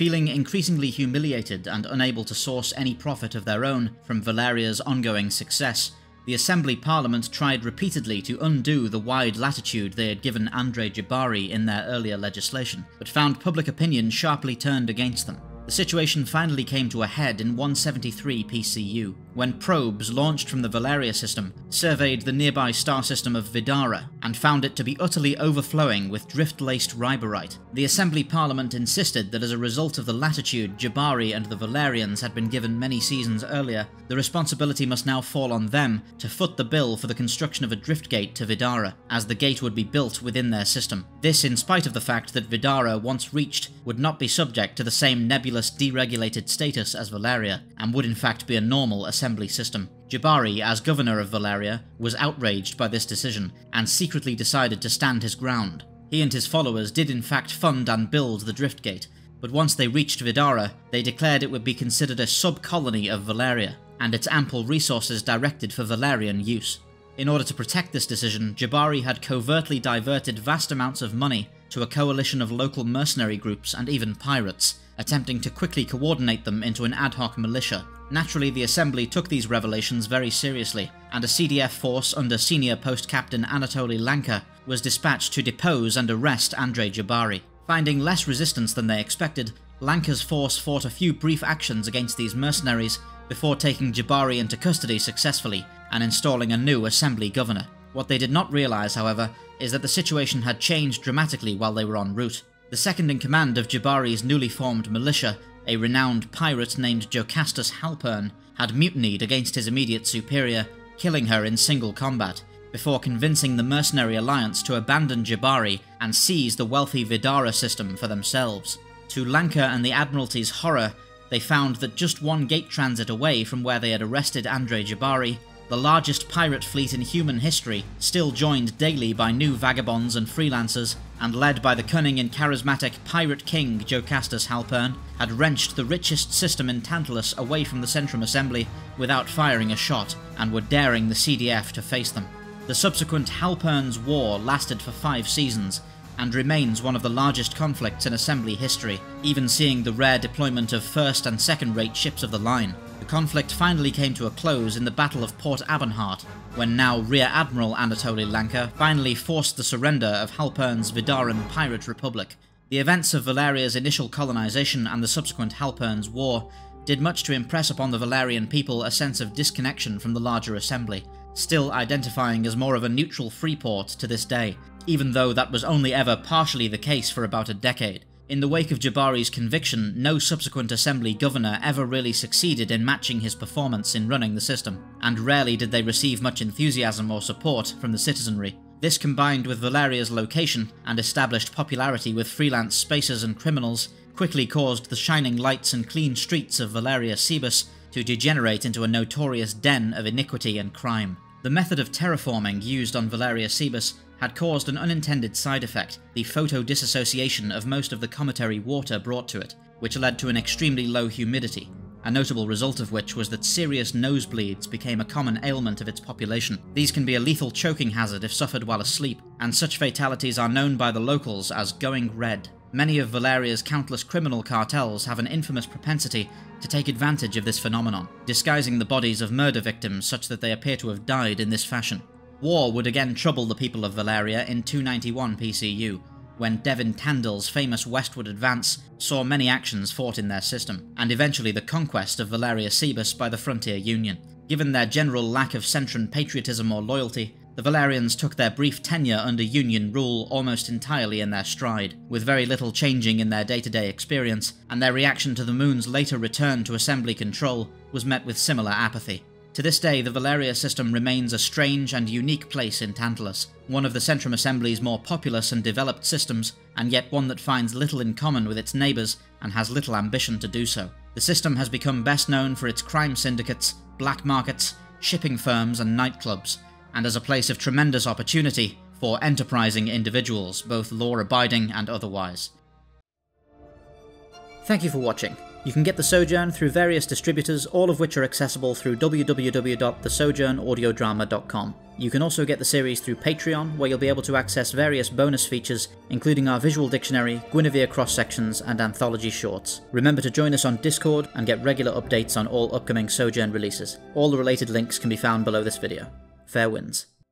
Feeling increasingly humiliated and unable to source any profit of their own from Valeria's ongoing success, the Assembly Parliament tried repeatedly to undo the wide latitude they had given Andrei Jabari in their earlier legislation, but found public opinion sharply turned against them. The situation finally came to a head in 173 PCU, when probes launched from the Valeria system surveyed the nearby star system of Vidara and found it to be utterly overflowing with drift-laced riberite. The Assembly Parliament insisted that as a result of the latitude Jabari and the Valerians had been given many seasons earlier, the responsibility must now fall on them to foot the bill for the construction of a drift gate to Vidara, as the gate would be built within their system. This in spite of the fact that Vidara, once reached, would not be subject to the same nebulous deregulated status as Valeria, and would in fact be a normal Assembly system. Jabari, as governor of Valeria, was outraged by this decision, and secretly decided to stand his ground. He and his followers did in fact fund and build the drift gate, but once they reached Vidara, they declared it would be considered a sub-colony of Valeria, and its ample resources directed for Valerian use. In order to protect this decision, Jabari had covertly diverted vast amounts of money to a coalition of local mercenary groups and even pirates, attempting to quickly coordinate them into an ad hoc militia. Naturally, the Assembly took these revelations very seriously, and a CDF force under senior post-captain Anatoly Lanka was dispatched to depose and arrest Andrei Jabari. Finding less resistance than they expected, Lanka's force fought a few brief actions against these mercenaries before taking Jabari into custody successfully and installing a new Assembly governor. What they did not realise, however, is that the situation had changed dramatically while they were en route. The second-in-command of Jabari's newly formed militia, a renowned pirate named Jocastus Halpern, had mutinied against his immediate superior, killing her in single combat, before convincing the mercenary alliance to abandon Jabari and seize the wealthy Vidara system for themselves. To Lanka and the Admiralty's horror, they found that just one gate transit away from where they had arrested Andrei Jabari, the largest pirate fleet in human history, still joined daily by new vagabonds and freelancers, and led by the cunning and charismatic pirate king Jocastus Halpern, had wrenched the richest system in Tantalus away from the Centrum Assembly without firing a shot, and were daring the CDF to face them. The subsequent Halpern's War lasted for 5 seasons, and remains one of the largest conflicts in Assembly history, even seeing the rare deployment of first and second-rate ships of the line. The conflict finally came to a close in the Battle of Port Abernhart, when now Rear Admiral Anatoly Lanka finally forced the surrender of Halpern's Vidaran pirate republic. The events of Valeria's initial colonization and the subsequent Halpern's War did much to impress upon the Valerian people a sense of disconnection from the larger Assembly, still identifying as more of a neutral freeport to this day, even though that was only ever partially the case for about a decade. In the wake of Jabari's conviction, no subsequent Assembly governor ever really succeeded in matching his performance in running the system, and rarely did they receive much enthusiasm or support from the citizenry. This, combined with Valeria's location and established popularity with freelance spacers and criminals, quickly caused the shining lights and clean streets of Valeria Sibus to degenerate into a notorious den of iniquity and crime. The method of terraforming used on Valeria Sibus had caused an unintended side effect, the photodisassociation of most of the cometary water brought to it, which led to an extremely low humidity, a notable result of which was that serious nosebleeds became a common ailment of its population. These can be a lethal choking hazard if suffered while asleep, and such fatalities are known by the locals as going red. Many of Valeria's countless criminal cartels have an infamous propensity to take advantage of this phenomenon, disguising the bodies of murder victims such that they appear to have died in this fashion. War would again trouble the people of Valeria in 291 PCU, when Devin Tandil's famous westward advance saw many actions fought in their system, and eventually the conquest of Valeria Sibus by the Frontier Union. Given their general lack of Centran patriotism or loyalty, the Valerians took their brief tenure under Union rule almost entirely in their stride, with very little changing in their day-to-day experience, and their reaction to the Moon's later return to Assembly control was met with similar apathy. To this day, the Valeria system remains a strange and unique place in Tantalus, one of the Centrum Assembly's more populous and developed systems, and yet one that finds little in common with its neighbours and has little ambition to do so. The system has become best known for its crime syndicates, black markets, shipping firms and nightclubs, and as a place of tremendous opportunity for enterprising individuals, both law-abiding and otherwise. Thank you for watching. You can get The Sojourn through various distributors, all of which are accessible through www.thesojournaudiodrama.com. You can also get the series through Patreon, where you'll be able to access various bonus features, including our visual dictionary, Guinevere cross-sections, and anthology shorts. Remember to join us on Discord and get regular updates on all upcoming Sojourn releases. All the related links can be found below this video. Fair winds.